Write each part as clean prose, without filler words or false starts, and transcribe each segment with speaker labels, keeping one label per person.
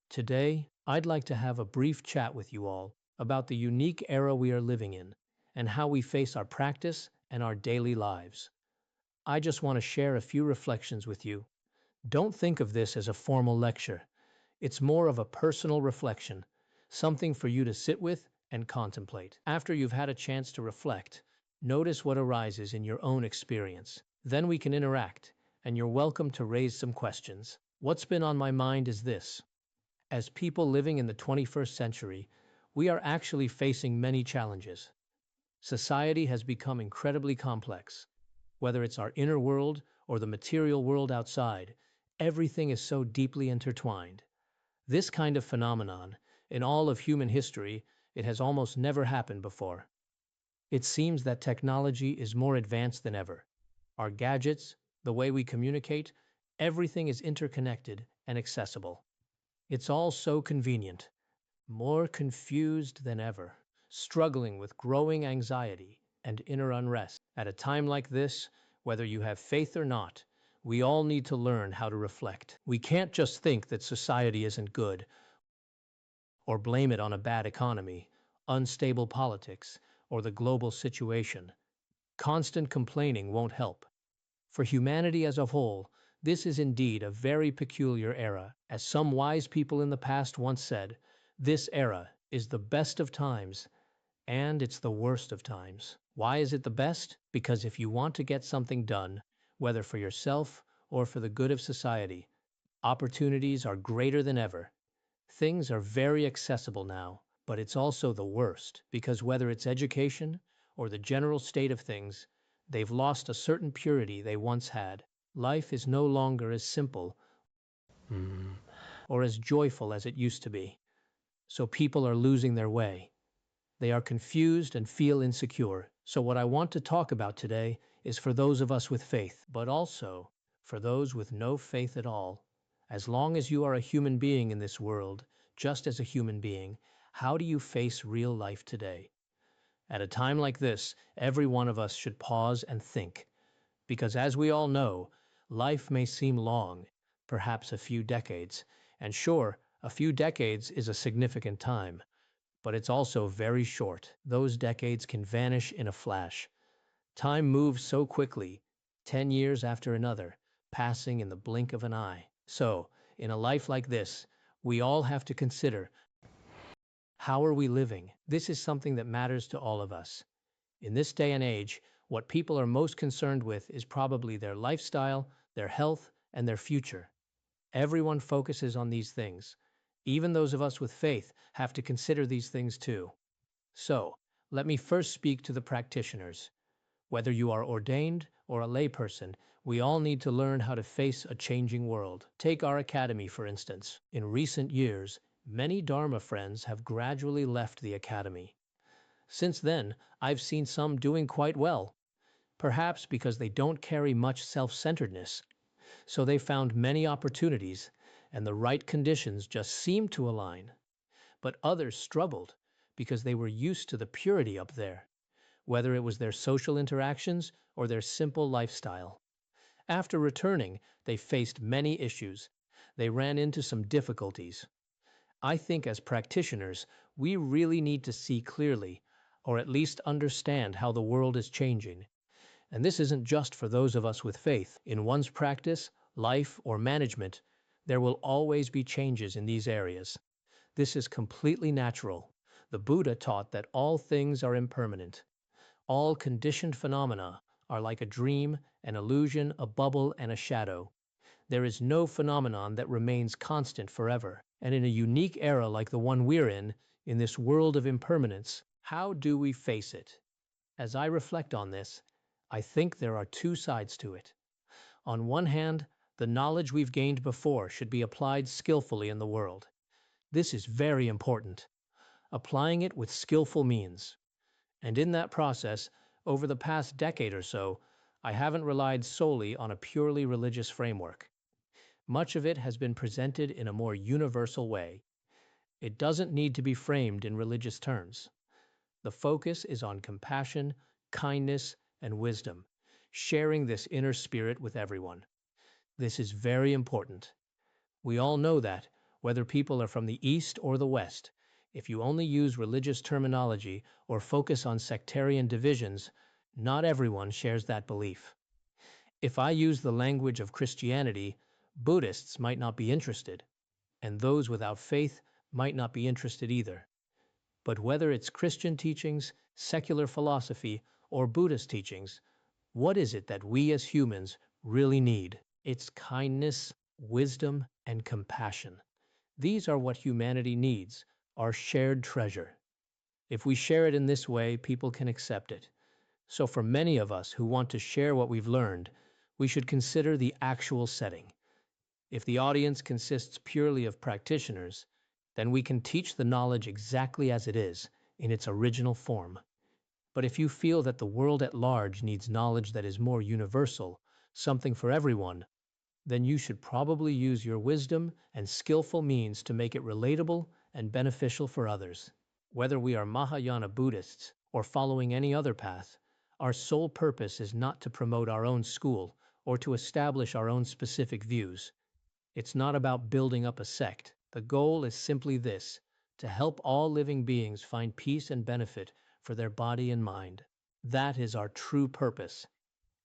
Speaker 1: Today, I'd like to have a brief chat with you all about the unique era we are living in and how we face our practice and our daily lives. I just want to share a few reflections with you. Don't think of this as a formal lecture. It's more of a personal reflection, something for you to sit with and contemplate. After you've had a chance to reflect, notice what arises in your own experience. Then we can interact, and you're welcome to raise some questions. What's been on my mind is this. As people living in the 21st century, we are actually facing many challenges. Society has become incredibly complex. Whether it's our inner world or the material world outside, everything is so deeply intertwined. This kind of phenomenon, in all of human history, it has almost never happened before. It seems that technology is more advanced than ever. Our gadgets, the way we communicate, everything is interconnected and accessible. It's all so convenient, more confused than ever, struggling with growing anxiety and inner unrest. At a time like this, whether you have faith or not, we all need to learn how to reflect. We can't just think that society isn't good or blame it on a bad economy, unstable politics, or the global situation. Constant complaining won't help. For humanity as a whole, this is indeed a very peculiar era. As some wise people in the past once said, this era is the best of times, and it's the worst of times. Why is it the best? Because if you want to get something done, whether for yourself or for the good of society, opportunities are greater than ever. Things are very accessible now, but it's also the worst, because whether it's education or the general state of things, they've lost a certain purity they once had. Life is no longer as simple or as joyful as it used to be. So people are losing their way. They are confused and feel insecure. So what I want to talk about today is for those of us with faith, but also for those with no faith at all. As long as you are a human being in this world, just as a human being, how do you face real life today? At a time like this, every one of us should pause and think, because as we all know, life may seem long, perhaps a few decades, and sure, a few decades is a significant time, but it's also very short. Those decades can vanish in a flash. Time moves so quickly, 10 years after another, passing in the blink of an eye. So, in a life like this, we all have to consider, how are we living? This is something that matters to all of us. In this day and age, what people are most concerned with is probably their lifestyle, their health, and their future. Everyone focuses on these things. Even those of us with faith have to consider these things too. So, let me first speak to the practitioners. Whether you are ordained or a layperson, we all need to learn how to face a changing world. Take our academy, for instance. In recent years, many Dharma friends have gradually left the academy. Since then, I've seen some doing quite well, perhaps because they don't carry much self-centeredness. So they found many opportunities, and the right conditions just seemed to align. But others struggled because they were used to the purity up there, whether it was their social interactions or their simple lifestyle. After returning, they faced many issues. They ran into some difficulties. I think as practitioners, we really need to see clearly, or at least understand how the world is changing. And this isn't just for those of us with faith. In one's practice, life, or management, there will always be changes in these areas. This is completely natural. The Buddha taught that all things are impermanent. All conditioned phenomena are like a dream, an illusion, a bubble, and a shadow. There is no phenomenon that remains constant forever. And in a unique era like the one we're in this world of impermanence, how do we face it? As I reflect on this, I think there are two sides to it. On one hand, the knowledge we've gained before should be applied skillfully in the world. This is very important. Applying it with skillful means. And in that process, over the past decade or so, I haven't relied solely on a purely religious framework. Much of it has been presented in a more universal way. It doesn't need to be framed in religious terms. The focus is on compassion, kindness, and wisdom, sharing this inner spirit with everyone. This is very important. We all know that, Whether people are from the East or the West, if you only use religious terminology or focus on sectarian divisions, not everyone shares that belief. If I use the language of Christianity, Buddhists might not be interested, and those without faith might not be interested either. But whether it's Christian teachings, secular philosophy, or Buddhist teachings, what is it that we as humans really need? It's kindness, wisdom, and compassion. These are what humanity needs, our shared treasure. If we share it in this way, people can accept it. So for many of us who want to share what we've learned, we should consider the actual setting. If the audience consists purely of practitioners, then we can teach the knowledge exactly as it is, in its original form. But if you feel that the world at large needs knowledge that is more universal, something for everyone, then you should probably use your wisdom and skillful means to make it relatable and beneficial for others. Whether we are Mahayana Buddhists or following any other path, our sole purpose is not to promote our own school or to establish our own specific views. It's not about building up a sect. The goal is simply this: to help all living beings find peace and benefit for their body and mind. That is our true purpose.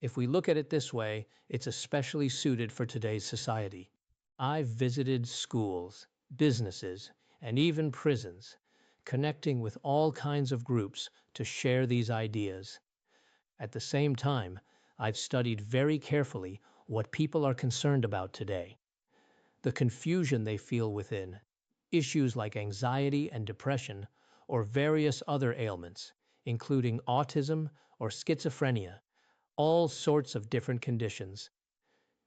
Speaker 1: If we look at it this way, it's especially suited for today's society. I've visited schools, businesses, and even prisons, connecting with all kinds of groups to share these ideas. At the same time, I've studied very carefully what people are concerned about today, the confusion they feel within, issues like anxiety and depression, or various other ailments, including autism or schizophrenia, all sorts of different conditions.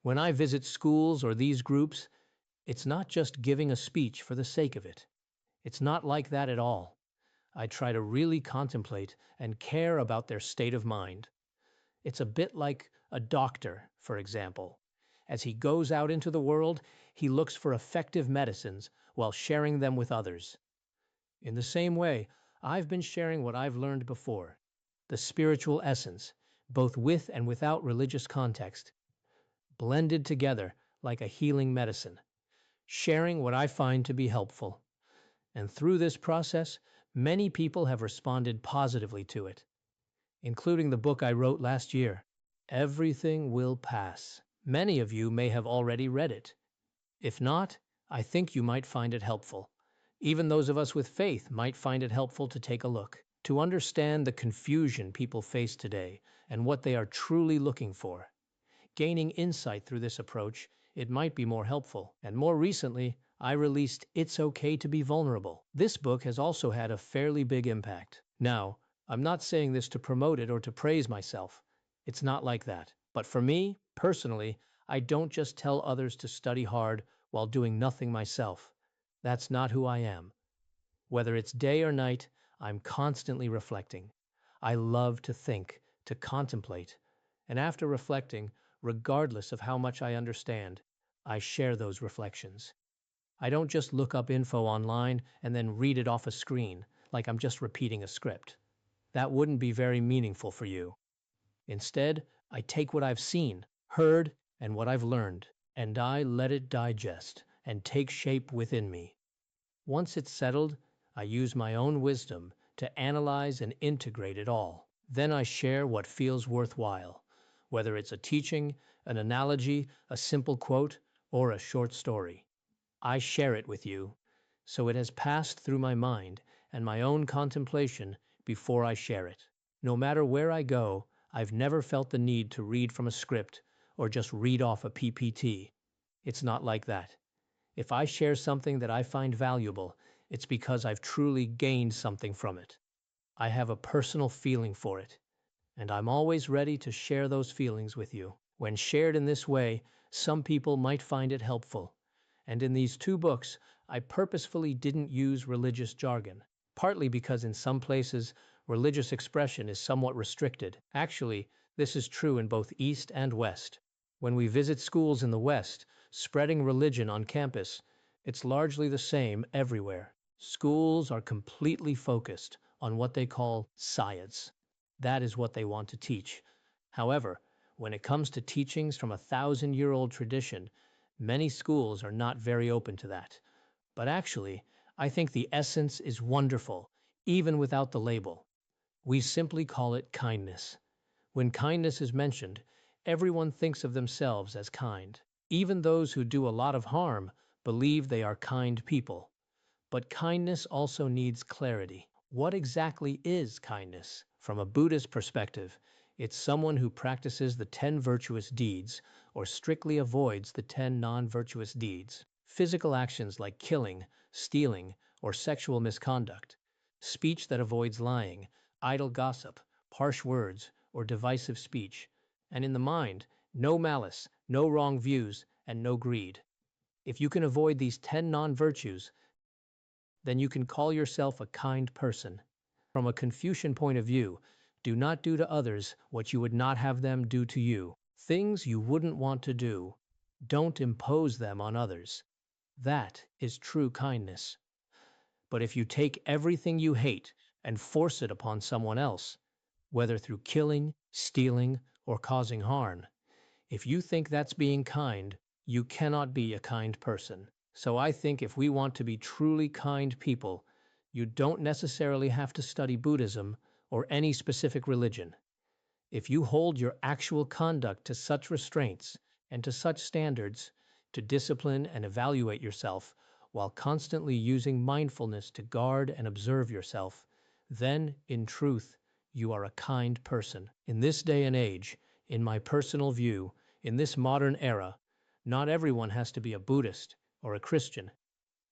Speaker 1: When I visit schools or these groups, it's not just giving a speech for the sake of it. It's not like that at all. I try to really contemplate and care about their state of mind. It's a bit like a doctor, for example. As he goes out into the world, he looks for effective medicines while sharing them with others. In the same way, I've been sharing what I've learned before, the spiritual essence, both with and without religious context, blended together like a healing medicine, sharing what I find to be helpful. And through this process, many people have responded positively to it, including the book I wrote last year, Everything Will Pass. Many of you may have already read it. If not, I think you might find it helpful. Even those of us with faith might find it helpful to take a look, to understand the confusion people face today and what they are truly looking for. Gaining insight through this approach, it might be more helpful. And more recently, I released It's Okay to Be Vulnerable. This book has also had a fairly big impact. Now, I'm not saying this to promote it or to praise myself. It's not like that. But for me, personally, I don't just tell others to study hard while doing nothing myself. That's not who I am. Whether it's day or night, I'm constantly reflecting. I love to think, to contemplate. And after reflecting, regardless of how much I understand, I share those reflections. I don't just look up info online and then read it off a screen like I'm just repeating a script. That wouldn't be very meaningful for you. Instead, I take what I've seen, heard, and what I've learned, and I let it digest and take shape within me. Once it's settled, I use my own wisdom to analyze and integrate it all. Then I share what feels worthwhile, whether it's a teaching, an analogy, a simple quote, or a short story. I share it with you, so it has passed through my mind and my own contemplation before I share it. No matter where I go, I've never felt the need to read from a script or just read off a PPT. It's not like that. If I share something that I find valuable, it's because I've truly gained something from it. I have a personal feeling for it, and I'm always ready to share those feelings with you. When shared in this way, some people might find it helpful. And in these two books, I purposefully didn't use religious jargon, partly because in some places, religious expression is somewhat restricted. Actually, this is true in both East and West. When we visit schools in the West, spreading religion on campus, it's largely the same everywhere. Schools are completely focused on what they call science. That is what they want to teach. However, when it comes to teachings from a 1,000-year-old tradition, many schools are not very open to that. But actually, I think the essence is wonderful, even without the label. We simply call it kindness. When kindness is mentioned, everyone thinks of themselves as kind. Even those who do a lot of harm believe they are kind people. But kindness also needs clarity. What exactly is kindness? From a Buddhist perspective, it's someone who practices the 10 virtuous deeds or strictly avoids the 10 non-virtuous deeds. Physical actions like killing, stealing, or sexual misconduct. Speech that avoids lying, idle gossip, harsh words, or divisive speech. And in the mind, no malice, no wrong views, and no greed. If you can avoid these 10 non-virtues, then you can call yourself a kind person. From a Confucian point of view, do not do to others what you would not have them do to you. Things you wouldn't want to do, don't impose them on others. That is true kindness. But if you take everything you hate and force it upon someone else, whether through killing, stealing, or causing harm, if you think that's being kind, you cannot be a kind person. So I think if we want to be truly kind people, you don't necessarily have to study Buddhism or any specific religion. If you hold your actual conduct to such restraints and to such standards, to discipline and evaluate yourself while constantly using mindfulness to guard and observe yourself, then, in truth, you are a kind person. In this day and age, in my personal view, in this modern era, not everyone has to be a Buddhist or a Christian.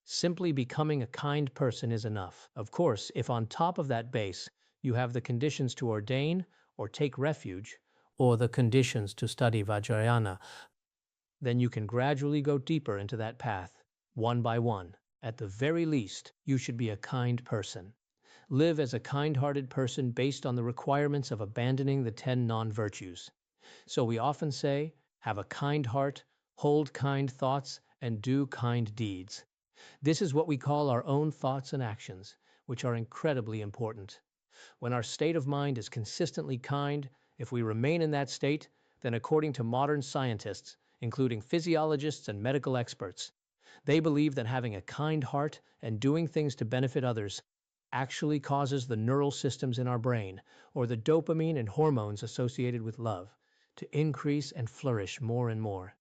Speaker 1: Simply becoming a kind person is enough. Of course, if on top of that base you have the conditions to ordain or take refuge, or the conditions to study Vajrayana, then you can gradually go deeper into that path, one by one. At the very least, you should be a kind person. Live as a kind-hearted person based on the requirements of abandoning the 10 non-virtues. So we often say, have a kind heart, hold kind thoughts, and do kind deeds. This is what we call our own thoughts and actions, which are incredibly important. When our state of mind is consistently kind, if we remain in that state, then according to modern scientists, including physiologists and medical experts, they believe that having a kind heart and doing things to benefit others actually causes the neural systems in our brain, or the dopamine and hormones associated with love, to increase and flourish more and more.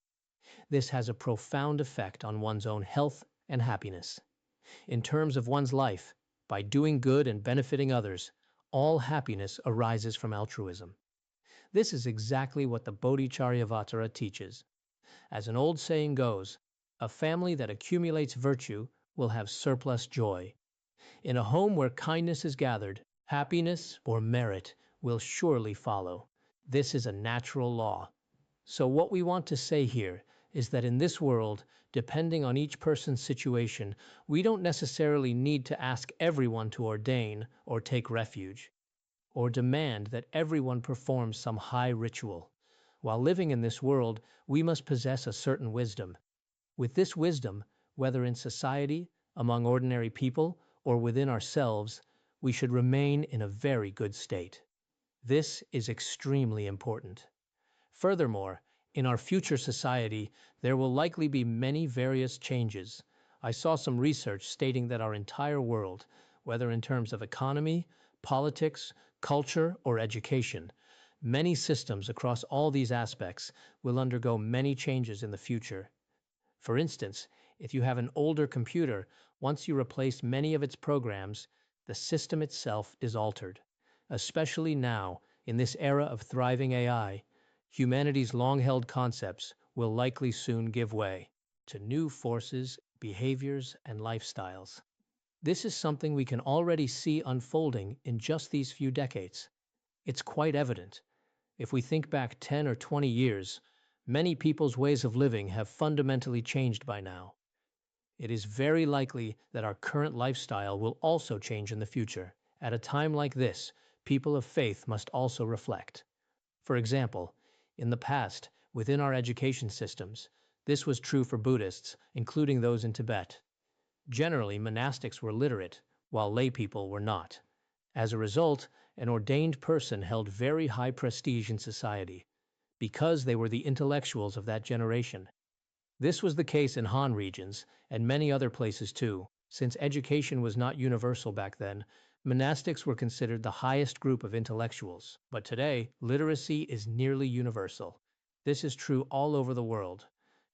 Speaker 1: This has a profound effect on one's own health and happiness. In terms of one's life, by doing good and benefiting others, all happiness arises from altruism. This is exactly what the Bodhicharyavatara teaches. As an old saying goes, a family that accumulates virtue will have surplus joy. In a home where kindness is gathered, happiness or merit will surely follow. This is a natural law. So what we want to say here is that in this world, depending on each person's situation, we don't necessarily need to ask everyone to ordain or take refuge, or demand that everyone performs some high ritual. While living in this world, we must possess a certain wisdom. With this wisdom, whether in society, among ordinary people, or within ourselves, we should remain in a very good state. This is extremely important. Furthermore, in our future society, there will likely be many various changes. I saw some research stating that our entire world, whether in terms of economy, politics, culture, or education, many systems across all these aspects will undergo many changes in the future. For instance, if you have an older computer, once you replace many of its programs, the system itself is altered. Especially now, in this era of thriving AI, humanity's long-held concepts will likely soon give way to new forces, behaviors, and lifestyles. This is something we can already see unfolding in just these few decades. It's quite evident. If we think back 10 or 20 years, many people's ways of living have fundamentally changed by now. It is very likely that our current lifestyle will also change in the future. At a time like this, people of faith must also reflect. For example, in the past, within our education systems, this was true for Buddhists, including those in Tibet. Generally, monastics were literate, while lay people were not. As a result, an ordained person held very high prestige in society, because they were the intellectuals of that generation. This was the case in Han regions and many other places too. Since education was not universal back then, monastics were considered the highest group of intellectuals. But today, literacy is nearly universal. This is true all over the world.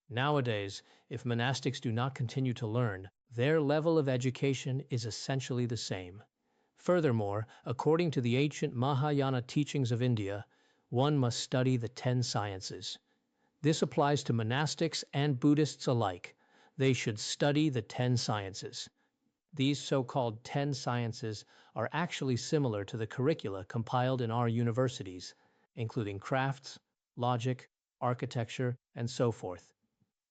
Speaker 1: Nowadays, if monastics do not continue to learn, their level of education is essentially the same. Furthermore, according to the ancient Mahayana teachings of India, one must study the 10 sciences. This applies to monastics and Buddhists alike. They should study the 10 sciences. These so-called 10 sciences are actually similar to the curricula compiled in our universities, including crafts, logic, architecture, and so forth.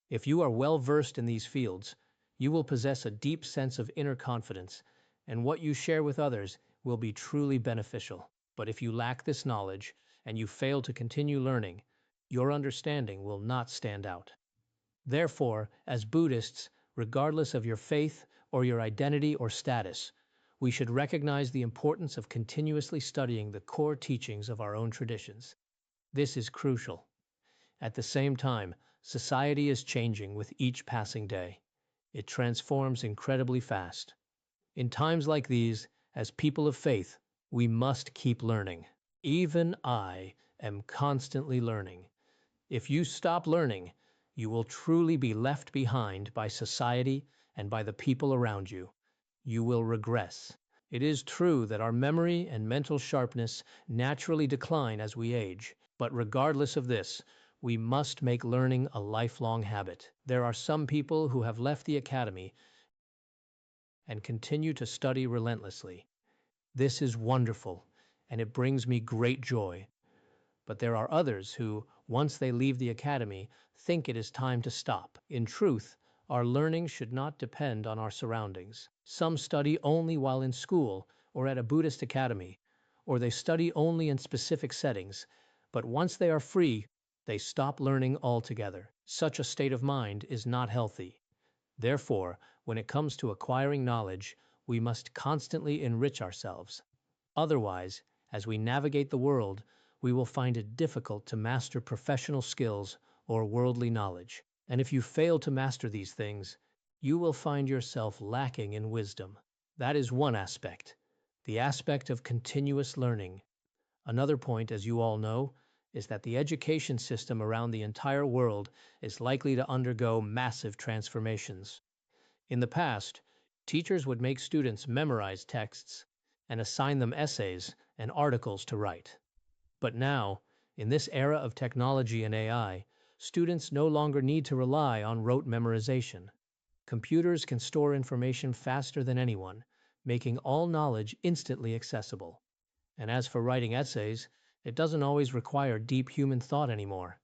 Speaker 1: If you are well versed in these fields, you will possess a deep sense of inner confidence, and what you share with others will be truly beneficial. But if you lack this knowledge, and you fail to continue learning, your understanding will not stand out. Therefore, as Buddhists, regardless of your faith or your identity or status, we should recognize the importance of continuously studying the core teachings of our own traditions. This is crucial. At the same time, society is changing with each passing day. It transforms incredibly fast. In times like these, as people of faith, we must keep learning. Even I am constantly learning. If you stop learning, you will truly be left behind by society and by the people around you. You will regress. It is true that our memory and mental sharpness naturally decline as we age, but regardless of this, we must make learning a lifelong habit. There are some people who have left the academy and continue to study relentlessly. This is wonderful, and it brings me great joy. But there are others who, once they leave the academy, think it is time to stop. In truth, our learning should not depend on our surroundings. Some study only while in school or at a Buddhist academy, or they study only in specific settings, but once they are free, they stop learning altogether. Such a state of mind is not healthy. Therefore, when it comes to acquiring knowledge, we must constantly enrich ourselves. Otherwise, as we navigate the world, we will find it difficult to master professional skills or worldly knowledge. And if you fail to master these things, you will find yourself lacking in wisdom. That is one aspect, the aspect of continuous learning. Another point, as you all know, is that the education system around the entire world is likely to undergo massive transformations. In the past, teachers would make students memorize texts and assign them essays and articles to write. But now, in this era of technology and AI, students no longer need to rely on rote memorization. Computers can store information faster than anyone, making all knowledge instantly accessible. And as for writing essays, it doesn't always require deep human thought anymore.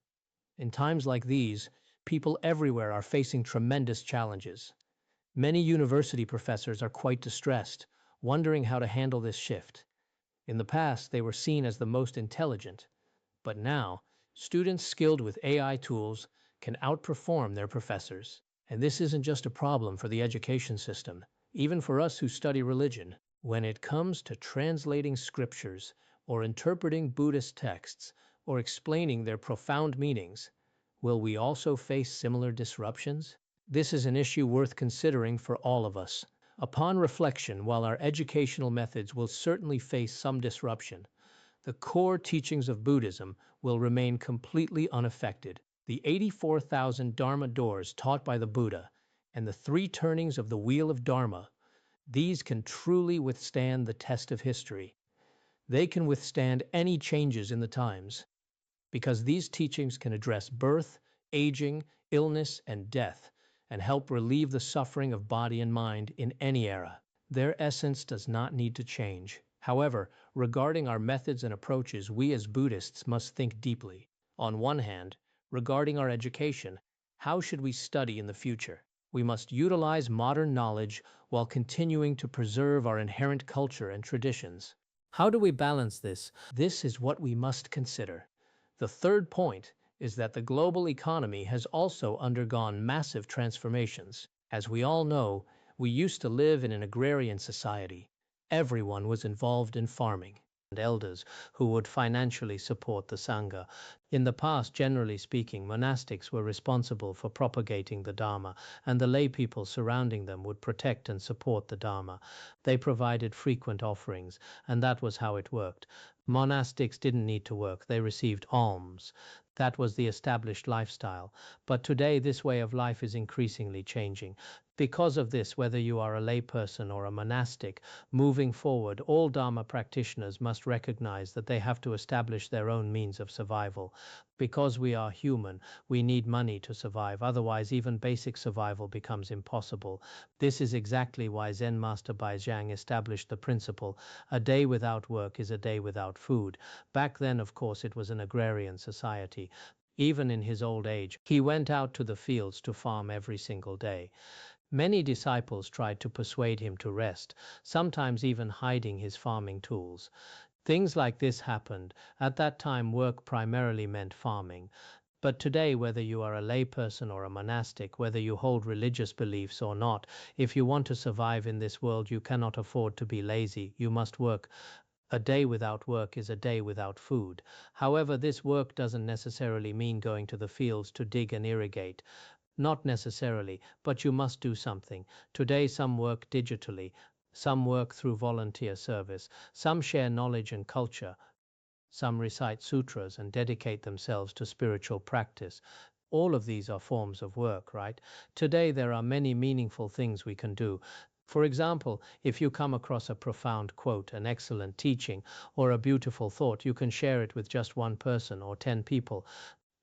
Speaker 1: In times like these, people everywhere are facing tremendous challenges. Many university professors are quite distressed, wondering how to handle this shift. In the past, they were seen as the most intelligent, but now, students skilled with AI tools can outperform their professors. And this isn't just a problem for the education system, even for us who study religion. When it comes to translating scriptures, or interpreting Buddhist texts, or explaining their profound meanings, will we also face similar disruptions? This is an issue worth considering for all of us. Upon reflection, while our educational methods will certainly face some disruption, the core teachings of Buddhism will remain completely unaffected. The 84,000 Dharma doors taught by the Buddha and the 3 turnings of the wheel of Dharma, these can truly withstand the test of history. They can withstand any changes in the times, because these teachings can address birth, aging, illness, and death, and help relieve the suffering of body and mind in any era. Their essence does not need to change. However, regarding our methods and approaches, we as Buddhists must think deeply. On one hand, regarding our education, how should we study in the future? We must utilize modern knowledge while continuing to preserve our inherent culture and traditions. How do we balance this? This is what we must consider. The third point is that the global economy has also undergone massive transformations. As we all know, we used to live in an agrarian society. Everyone was involved in farming. elders who would financially support the Sangha. In the past, generally speaking, monastics were responsible for propagating the Dharma, and the lay people surrounding them would protect and support the Dharma. They provided frequent offerings, and that was how it worked. Monastics didn't need to work, they received alms. That was the established lifestyle. But today, this way of life is increasingly changing. Because of this, whether you are a layperson or a monastic, moving forward, all Dharma practitioners must recognize that they have to establish their own means of survival. Because we are human, we need money to survive, otherwise even basic survival becomes impossible. This is exactly why Zen Master Baizhang established the principle, a day without work is a day without food. Back then, of course, it was an agrarian society. Even in his old age, he went out to the fields to farm every single day. Many disciples tried to persuade him to rest, sometimes even hiding his farming tools. Things like this happened. At that time, work primarily meant farming. But today, whether you are a layperson or a monastic, whether you hold religious beliefs or not, if you want to survive in this world, you cannot afford to be lazy. You must work. A day without work is a day without food. However, this work doesn't necessarily mean going to the fields to dig and irrigate. Not necessarily, but you must do something. Today, some work digitally, some work through volunteer service, some share knowledge and culture, some recite sutras and dedicate themselves to spiritual practice. All of these are forms of work, right? Today, there are many meaningful things we can do. For example, if you come across a profound quote, an excellent teaching, or a beautiful thought, you can share it with just one person or 10 people.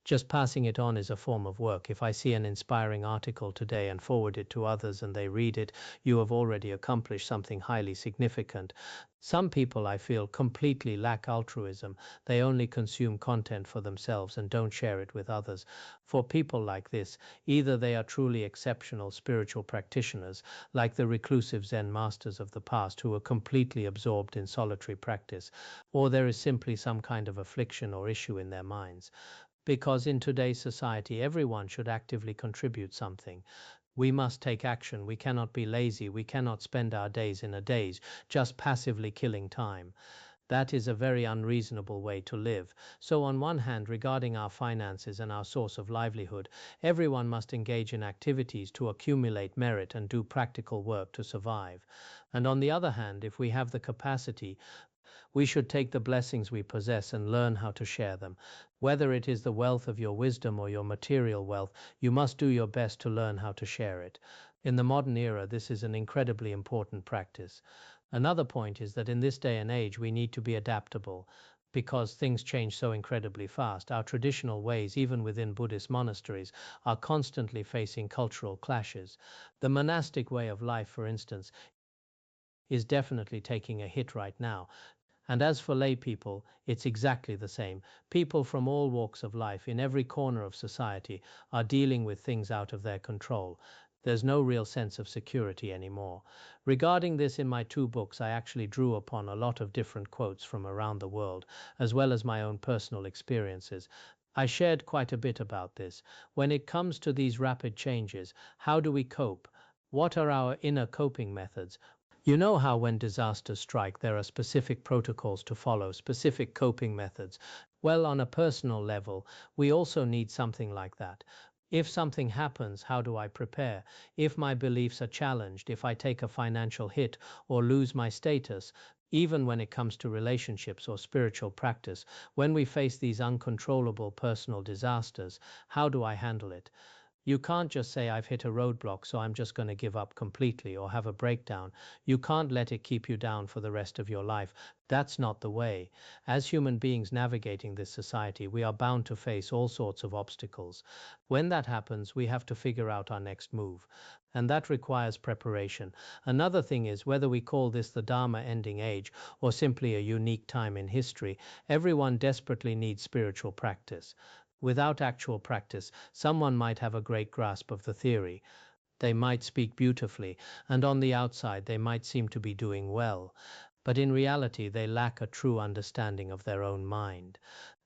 Speaker 1: Just passing it on is a form of work. If I see an inspiring article today and forward it to others and they read it, you have already accomplished something highly significant. Some people, I feel, completely lack altruism. They only consume content for themselves and don't share it with others. For people like this, either they are truly exceptional spiritual practitioners, like the reclusive Zen masters of the past who were completely absorbed in solitary practice, or there is simply some kind of affliction or issue in their minds. Because in today's society, everyone should actively contribute something. We must take action. We cannot be lazy. We cannot spend our days in a daze, just passively killing time. That is a very unreasonable way to live. So on one hand, regarding our finances and our source of livelihood, everyone must engage in activities to accumulate merit and do practical work to survive. And on the other hand, if we have the capacity, we should take the blessings we possess and learn how to share them. Whether it is the wealth of your wisdom or your material wealth, you must do your best to learn how to share it. In the modern era, this is an incredibly important practice. Another point is that in this day and age, we need to be adaptable. Because things change so incredibly fast, our traditional ways, even within Buddhist monasteries, are constantly facing cultural clashes. The monastic way of life, for instance, is definitely taking a hit right now. And as for lay people, it's exactly the same. People from all walks of life in every corner of society are dealing with things out of their control. There's no real sense of security anymore. Regarding this, in my 2 books, I actually drew upon a lot of different quotes from around the world, as well as my own personal experiences. I shared quite a bit about this. When it comes to these rapid changes, how do we cope? What are our inner coping methods? You know how when disasters strike, there are specific protocols to follow, specific coping methods. Well, on a personal level, we also need something like that. If something happens, how do I prepare? If my beliefs are challenged, if I take a financial hit or lose my status, even when it comes to relationships or spiritual practice, when we face these uncontrollable personal disasters, how do I handle it? You can't just say, I've hit a roadblock, so I'm just going to give up completely or have a breakdown. You can't let it keep you down for the rest of your life. That's not the way. As human beings navigating this society, we are bound to face all sorts of obstacles. When that happens, we have to figure out our next move. And that requires preparation. Another thing is, whether we call this the Dharma ending age or simply a unique time in history, everyone desperately needs spiritual practice. Without actual practice, someone might have a great grasp of the theory. They might speak beautifully, and on the outside they might seem to be doing well. But in reality, they lack a true understanding of their own mind.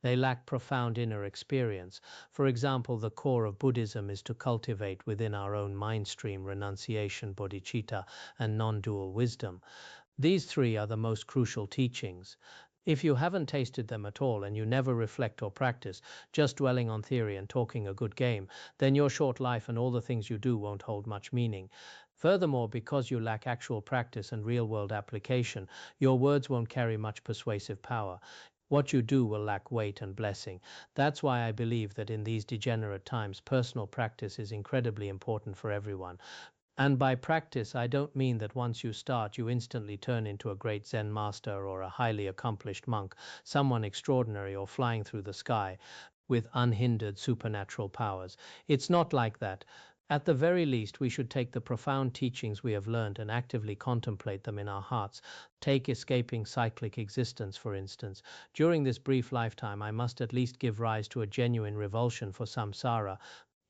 Speaker 1: They lack profound inner experience. For example, the core of Buddhism is to cultivate within our own mind stream renunciation, bodhicitta, and non-dual wisdom. These 3 are the most crucial teachings. If you haven't tasted them at all and you never reflect or practice, just dwelling on theory and talking a good game, then your short life and all the things you do won't hold much meaning. Furthermore, because you lack actual practice and real-world application, your words won't carry much persuasive power. What you do will lack weight and blessing. That's why I believe that in these degenerate times, personal practice is incredibly important for everyone. And by practice, I don't mean that once you start, you instantly turn into a great Zen master or a highly accomplished monk, someone extraordinary or flying through the sky with unhindered supernatural powers. It's not like that. At the very least, we should take the profound teachings we have learned and actively contemplate them in our hearts. Take escaping cyclic existence, for instance. During this brief lifetime, I must at least give rise to a genuine revulsion for samsara.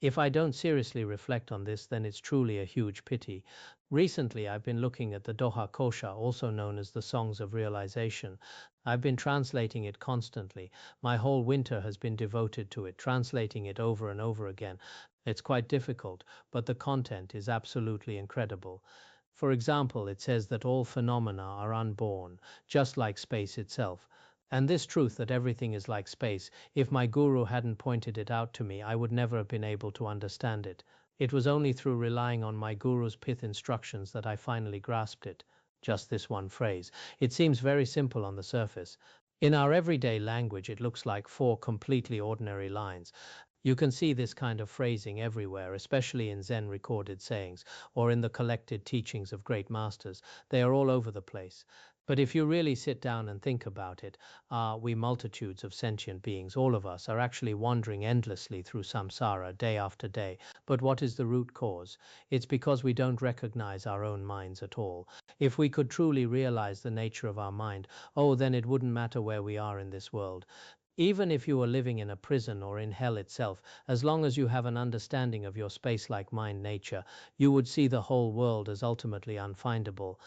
Speaker 1: If I don't seriously reflect on this, then it's truly a huge pity. Recently, I've been looking at the Doha Kosha, also known as the Songs of Realization. I've been translating it constantly. My whole winter has been devoted to it, translating it over and over again. It's quite difficult, but the content is absolutely incredible. For example, it says that all phenomena are unborn, just like space itself. And this truth that everything is like space, if my guru hadn't pointed it out to me, I would never have been able to understand it. It was only through relying on my guru's pith instructions that I finally grasped it. Just this one phrase. It seems very simple on the surface. In our everyday language, it looks like four completely ordinary lines. You can see this kind of phrasing everywhere, especially in Zen recorded sayings or in the collected teachings of great masters. They are all over the place. But if you really sit down and think about it, we multitudes of sentient beings, all of us, are actually wandering endlessly through samsara day after day. But what is the root cause? It's because we don't recognize our own minds at all. If we could truly realize the nature of our mind, oh, then it wouldn't matter where we are in this world. Even if you were living in a prison or in hell itself, as long as you have an understanding of your space-like mind nature, you would see the whole world as ultimately unfindable,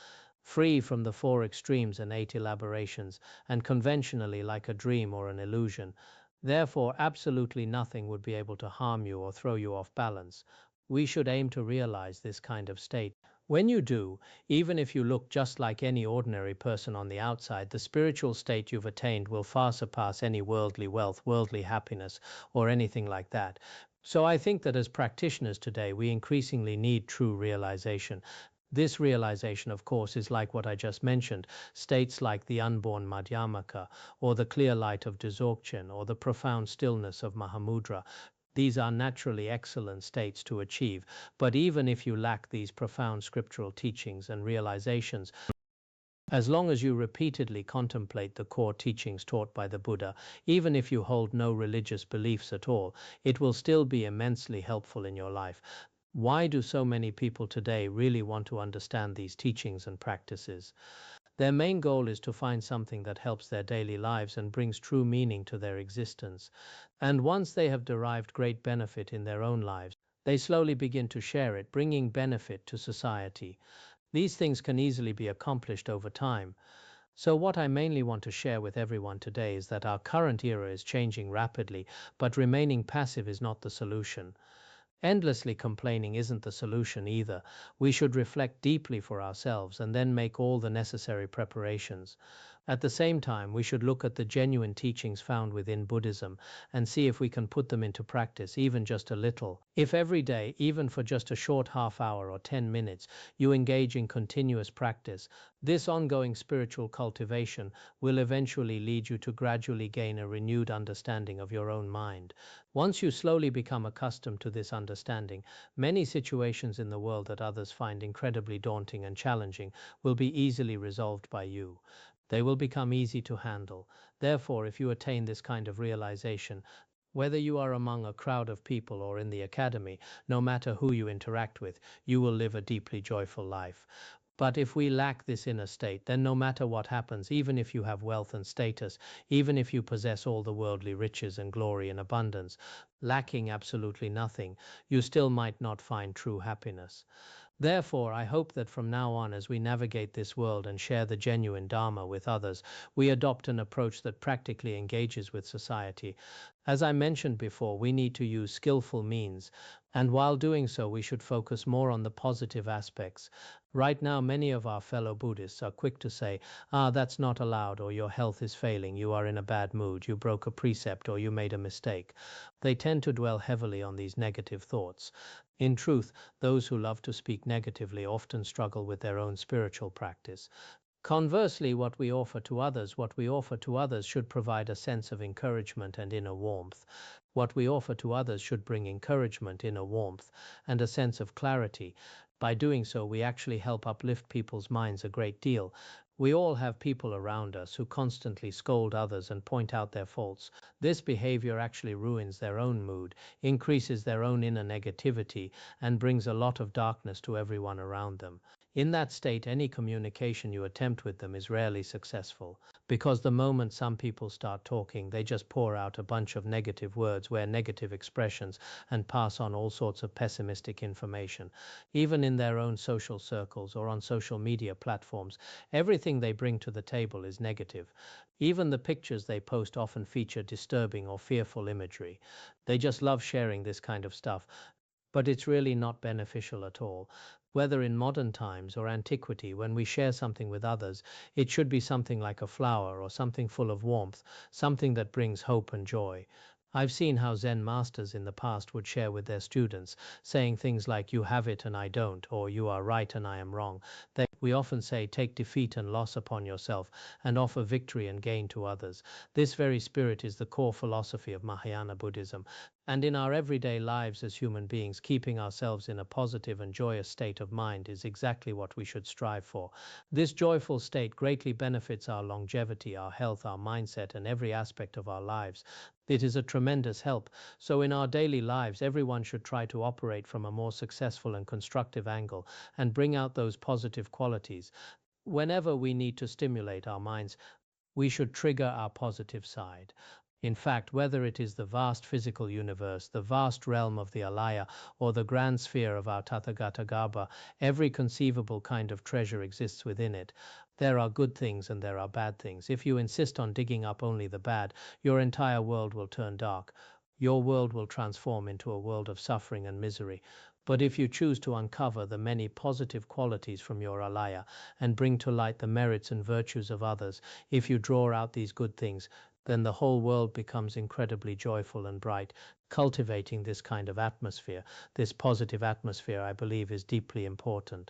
Speaker 1: free from the four extremes and eight elaborations, and conventionally like a dream or an illusion. Therefore, absolutely nothing would be able to harm you or throw you off balance. We should aim to realize this kind of state. When you do, even if you look just like any ordinary person on the outside, the spiritual state you've attained will far surpass any worldly wealth, worldly happiness, or anything like that. So I think that as practitioners today, we increasingly need true realization. This realization, of course, is like what I just mentioned, states like the unborn Madhyamaka, or the clear light of Dzogchen, or the profound stillness of Mahamudra. These are naturally excellent states to achieve, but even if you lack these profound scriptural teachings and realizations, as long as you repeatedly contemplate the core teachings taught by the Buddha, even if you hold no religious beliefs at all, it will still be immensely helpful in your life. Why do so many people today really want to understand these teachings and practices? Their main goal is to find something that helps their daily lives and brings true meaning to their existence. And once they have derived great benefit in their own lives, they slowly begin to share it, bringing benefit to society. These things can easily be accomplished over time. So what I mainly want to share with everyone today is that our current era is changing rapidly, but remaining passive is not the solution. Endlessly complaining isn't the solution either. We should reflect deeply for ourselves and then make all the necessary preparations. At the same time, we should look at the genuine teachings found within Buddhism and see if we can put them into practice, even just a little. If every day, even for just a short half hour or 10 minutes, you engage in continuous practice, this ongoing spiritual cultivation will eventually lead you to gradually gain a renewed understanding of your own mind. Once you slowly become accustomed to this understanding, many situations in the world that others find incredibly daunting and challenging will be easily resolved by you. They will become easy to handle. Therefore, if you attain this kind of realization, whether you are among a crowd of people or in the academy, no matter who you interact with, you will live a deeply joyful life. But if we lack this inner state, then no matter what happens, even if you have wealth and status, even if you possess all the worldly riches and glory in abundance, lacking absolutely nothing, you still might not find true happiness. Therefore, I hope that from now on, as we navigate this world and share the genuine Dharma with others, we adopt an approach that practically engages with society. As I mentioned before, we need to use skillful means, and while doing so, we should focus more on the positive aspects. Right now, many of our fellow Buddhists are quick to say, that's not allowed, or your health is failing, you are in a bad mood, you broke a precept, or you made a mistake. They tend to dwell heavily on these negative thoughts. In truth, those who love to speak negatively often struggle with their own spiritual practice. Conversely, what we offer to others should provide a sense of encouragement and inner warmth. What we offer to others should bring encouragement, inner warmth, and a sense of clarity. By doing so, we actually help uplift people's minds a great deal. We all have people around us who constantly scold others and point out their faults. This behavior actually ruins their own mood, increases their own inner negativity, and brings a lot of darkness to everyone around them. In that state, any communication you attempt with them is rarely successful, because the moment some people start talking, they just pour out a bunch of negative words, wear negative expressions, and pass on all sorts of pessimistic information. Even in their own social circles or on social media platforms, everything they bring to the table is negative. Even the pictures they post often feature disturbing or fearful imagery. They just love sharing this kind of stuff, but it's really not beneficial at all. Whether in modern times or antiquity, when we share something with others, it should be something like a flower or something full of warmth, something that brings hope and joy. I've seen how Zen masters in the past would share with their students, saying things like, you have it and I don't, or you are right and I am wrong. We often say, take defeat and loss upon yourself and offer victory and gain to others. This very spirit is the core philosophy of Mahayana Buddhism. And in our everyday lives as human beings, keeping ourselves in a positive and joyous state of mind is exactly what we should strive for. This joyful state greatly benefits our longevity, our health, our mindset, and every aspect of our lives. It is a tremendous help. So in our daily lives, everyone should try to operate from a more successful and constructive angle and bring out those positive qualities. Whenever we need to stimulate our minds, we should trigger our positive side. In fact, whether it is the vast physical universe, the vast realm of the alaya, or the grand sphere of our Tathagata Garbha, every conceivable kind of treasure exists within it. There are good things and there are bad things. If you insist on digging up only the bad, your entire world will turn dark. Your world will transform into a world of suffering and misery. But if you choose to uncover the many positive qualities from your alaya and bring to light the merits and virtues of others, if you draw out these good things, then the whole world becomes incredibly joyful and bright. Cultivating this kind of atmosphere, this positive atmosphere, I believe is deeply important.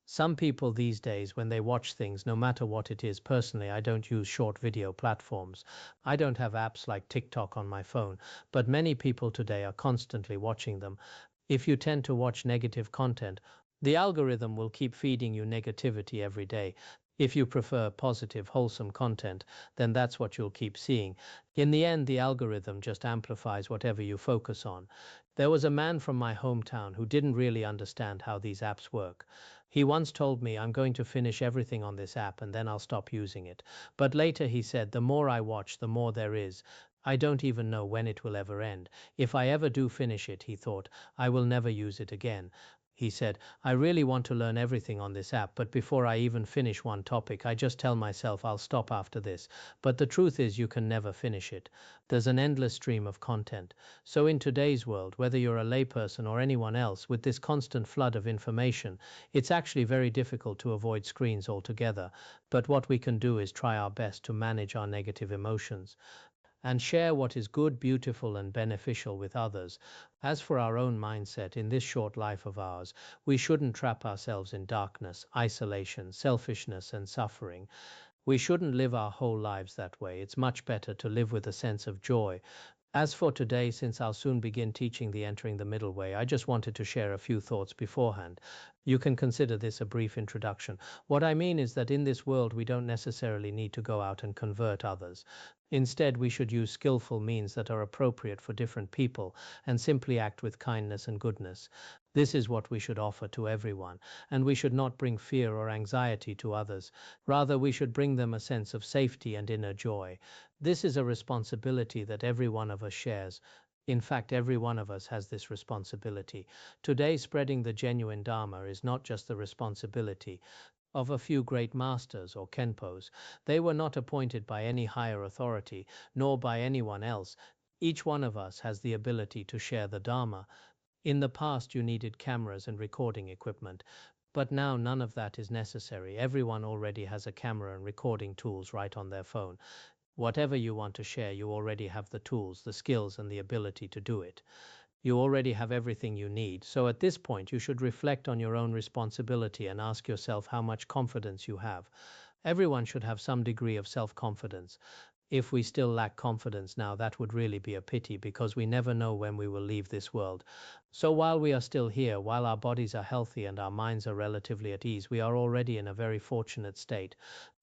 Speaker 1: Some people these days, when they watch things, no matter what it is, personally, I don't use short video platforms. I don't have apps like TikTok on my phone, but many people today are constantly watching them. If you tend to watch negative content, the algorithm will keep feeding you negativity every day. If you prefer positive, wholesome content, then that's what you'll keep seeing. In the end, the algorithm just amplifies whatever you focus on. There was a man from my hometown who didn't really understand how these apps work. He once told me, I'm going to finish everything on this app and then I'll stop using it. But later he said, the more I watch, the more there is. I don't even know when it will ever end. If I ever do finish it, he thought, I will never use it again. He said, I really want to learn everything on this app, but before I even finish one topic, I just tell myself I'll stop after this. But the truth is you can never finish it. There's an endless stream of content. So in today's world, whether you're a layperson or anyone else, with this constant flood of information, it's actually very difficult to avoid screens altogether. But what we can do is try our best to manage our negative emotions and share what is good, beautiful, and beneficial with others. As for our own mindset in this short life of ours, we shouldn't trap ourselves in darkness, isolation, selfishness, and suffering. We shouldn't live our whole lives that way. It's much better to live with a sense of joy. As for today, since I'll soon begin teaching the Entering the Middle Way, I just wanted to share a few thoughts beforehand. You can consider this a brief introduction. What I mean is that in this world, we don't necessarily need to go out and convert others. Instead, we should use skillful means that are appropriate for different people and simply act with kindness and goodness. This is what we should offer to everyone, and we should not bring fear or anxiety to others. Rather, we should bring them a sense of safety and inner joy. This is a responsibility that every one of us shares. In fact, every one of us has this responsibility. Today, spreading the genuine Dharma is not just the responsibility of a few great masters or Khenpos. They were not appointed by any higher authority, nor by anyone else. Each one of us has the ability to share the Dharma. In the past, you needed cameras and recording equipment, but now none of that is necessary. Everyone already has a camera and recording tools right on their phone. Whatever you want to share, you already have the tools, the skills, and the ability to do it. You already have everything you need. So at this point, you should reflect on your own responsibility and ask yourself how much confidence you have. Everyone should have some degree of self-confidence. If we still lack confidence now, that would really be a pity, because we never know when we will leave this world. So while we are still here, while our bodies are healthy and our minds are relatively at ease, we are already in a very fortunate state.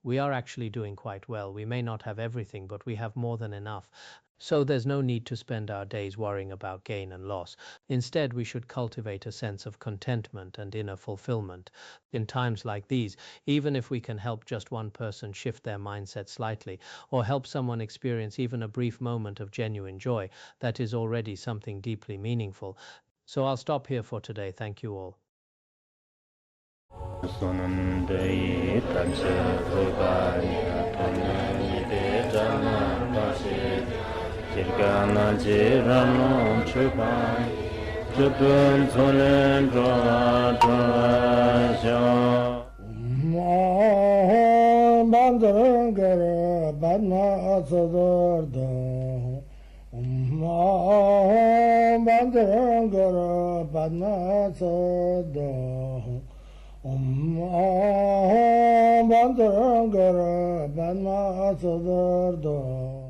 Speaker 1: We are actually doing quite well. We may not have everything, but we have more than enough. So there's no need to spend our days worrying about gain and loss. Instead, we should cultivate a sense of contentment and inner fulfillment. In times like these, even if we can help just one person shift their mindset slightly, or help someone experience even a brief moment of genuine joy, that is already something deeply meaningful. So I'll stop here for today. Thank you all.
Speaker 2: Bandara Banma Sadar